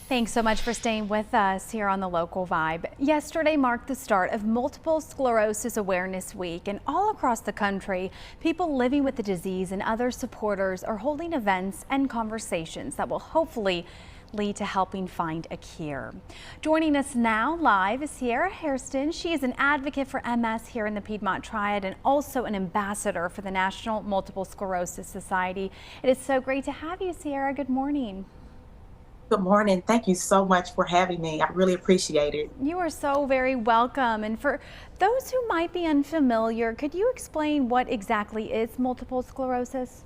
Thanks so much for staying with us here on the Local Vibe. Yesterday marked the start of Multiple Sclerosis Awareness Week, and all across the country, people living with the disease and other supporters are holding events and conversations that will hopefully lead to helping find a cure. Joining us now live is Sierra Hairston. She is an advocate for MS here in the Piedmont Triad and also an ambassador for the National Multiple Sclerosis Society. It is so great to have you, Sierra. Good morning. Good morning. Thank you so much for having me. I really appreciate it. You are so very welcome. And for those who might be unfamiliar, could you explain what exactly is multiple sclerosis?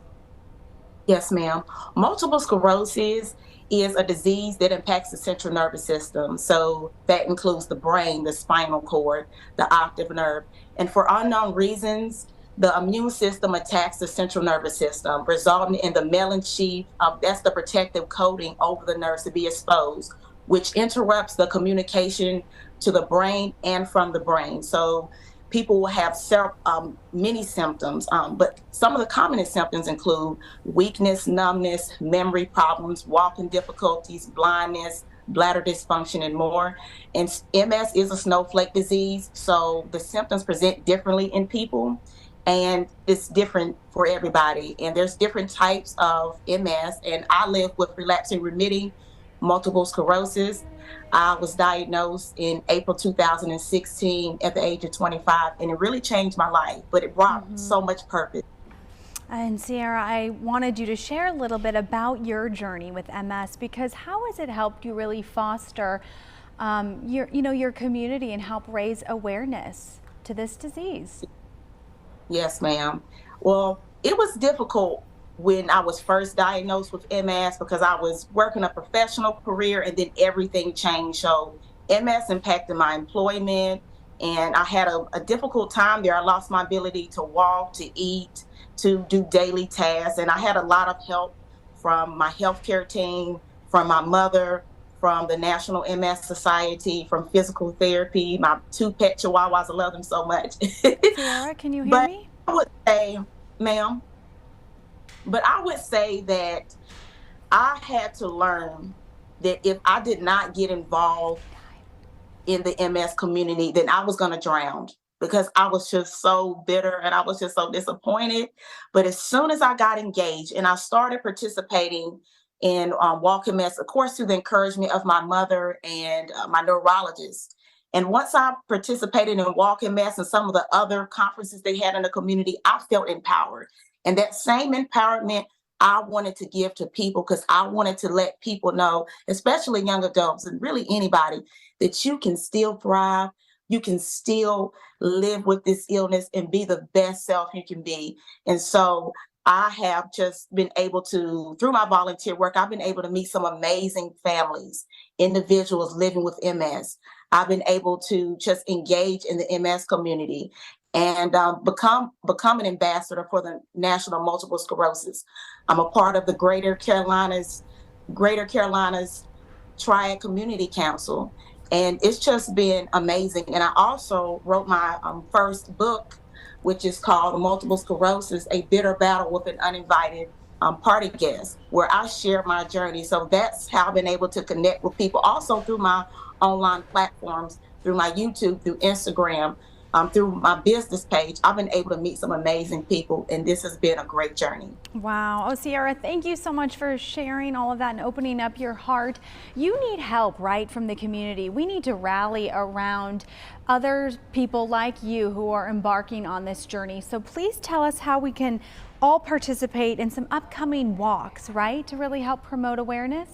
Yes, ma'am. Multiple sclerosis is a disease that impacts the central nervous system. So that includes the brain, the spinal cord, the optic nerve. And for unknown reasons, the immune system attacks the central nervous system, resulting in the myelin sheath, that's the protective coating over the nerves to be exposed, which interrupts the communication to the brain and from the brain. So people will have many symptoms, but some of the commonest symptoms include weakness, numbness, memory problems, walking difficulties, blindness, bladder dysfunction, and more. And MS is a snowflake disease, so the symptoms present differently in people, and it's different for everybody. And there's different types of MS, and I live with relapsing remitting multiple sclerosis. I was diagnosed in April 2016 at the age of 25, and it really changed my life, but it brought so much purpose. And Sierra, I wanted you to share a little bit about your journey with MS, because how has it helped you really foster your community and help raise awareness to this disease? Yes, ma'am. Well, it was difficult when I was first diagnosed with MS because I was working a professional career and then everything changed. So MS impacted my employment, and I had a difficult time there. I lost my ability to walk, to eat, to do daily tasks. And I had a lot of help from my healthcare team, from my mother, from the National MS Society, from physical therapy, my two pet chihuahuas. I love them so much. Sierra, can you hear But me? I would say, ma'am, but I would say that I had to learn that if I did not get involved in the MS community, then I was going to drown because I was just so bitter and I was just so disappointed. But as soon as I got engaged and I started participating in Walk MS, of course, through the encouragement of my mother and my neurologist. And once I participated in Walk MS and some of the other conferences they had in the community, I felt empowered. And that same empowerment I wanted to give to people because I wanted to let people know, especially young adults and really anybody, that you can still thrive. You can still live with this illness and be the best self you can be. And so I have just been able to, through my volunteer work, I've been able to meet some amazing families, individuals living with MS. I've been able to just engage in the MS community and become an ambassador for the National Multiple Sclerosis. I'm a part of the Greater Carolinas Triad Community Council, and it's just been amazing. And I also wrote my first book, which is called Multiple Sclerosis: A Bitter Battle with an Uninvited Party Guest, where I share my journey. So that's how I've been able to connect with people, also through my online platforms, through my YouTube, through Instagram, through my business page. I've been able to meet some amazing people, and this has been a great journey. Wow. Oh, Sierra, thank you so much for sharing all of that and opening up your heart. You need help, right, from the community. We need to rally around other people like you who are embarking on this journey. So please tell us how we can all participate in some upcoming walks, right, to really help promote awareness.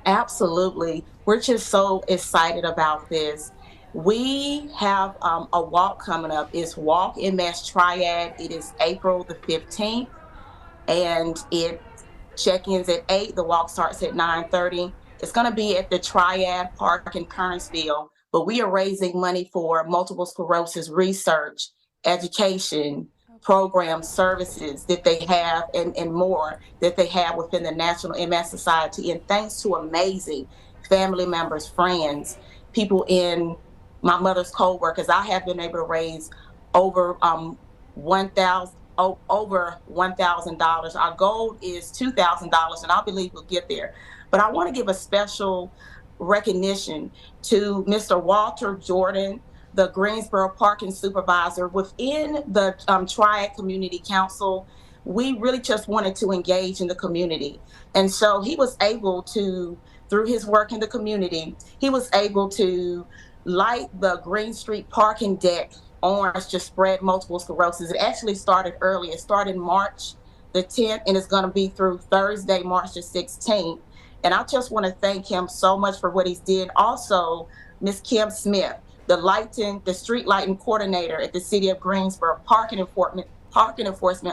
Absolutely. We're just so excited about this. We have a walk coming up. It's Walk MS Triad. It is April the 15th, and it check-ins at 8. The walk starts at 9:30. It's going to be at the Triad Park in Kernersville, but we are raising money for multiple sclerosis research, education, programs, services that they have, and more that they have within the National MS Society. And thanks to amazing family members, friends, people in my mother's co-workers, I have been able to raise over 1,000 over $1,000. Our goal is $2,000, and I believe we'll get there. But I want to give a special recognition to Mr. Walter Jordan, the Greensboro Parking Supervisor within the Triad Community Council. We really just wanted to engage in the community. And so he was able to, through his work in the community, he was able to light the Green Street parking deck orange to spread multiple sclerosis. It actually started early. It started March the 10th, and it's going to be through Thursday, March the 16th. And I just want to thank him so much for what he's did. Also, Miss Kim Smith, the street lighting coordinator at the City of Greensboro Parking Enforcement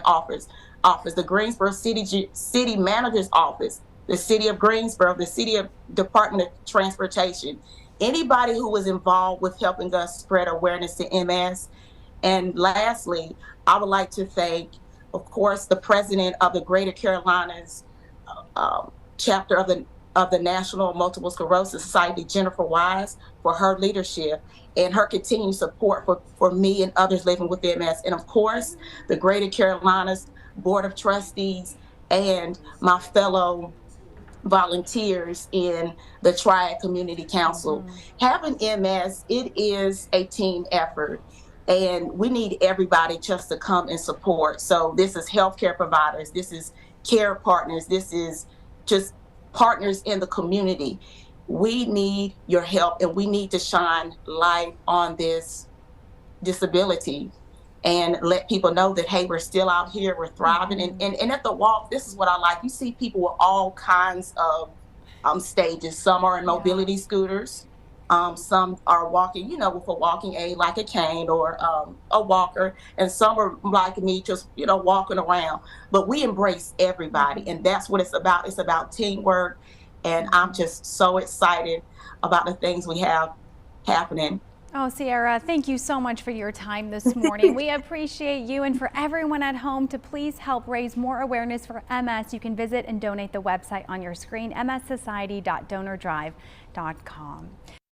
Office, the Greensboro City Manager's Office, the City of Greensboro, the City of Department of Transportation. Anybody who was involved with helping us spread awareness to MS. And lastly, I would like to thank, of course, the president of the Greater Carolinas chapter of the National Multiple Sclerosis Society, Jennifer Wise, for her leadership and her continued support for me and others living with MS. And of course, the Greater Carolinas Board of Trustees and my fellow volunteers in the Triad Community Council. Having MS, it is a team effort, and we need everybody just to come and support. So this is healthcare providers, this is care partners, this is just partners in the community. We need your help, and we need to shine light on this disability and let people know that, hey, we're still out here, we're thriving. And at the walk, this is what I like. You see people with all kinds of stages. Some are in mobility scooters. Some are walking, with a walking aid like a cane or a walker. And some are like me, just, walking around. But we embrace everybody. And that's what it's about. It's about teamwork. And I'm just so excited about the things we have happening. Oh, Sierra, thank you so much for your time this morning. We appreciate you, and for everyone at home, to please help raise more awareness for MS. You can visit and donate the website on your screen, mssociety.donordrive.com.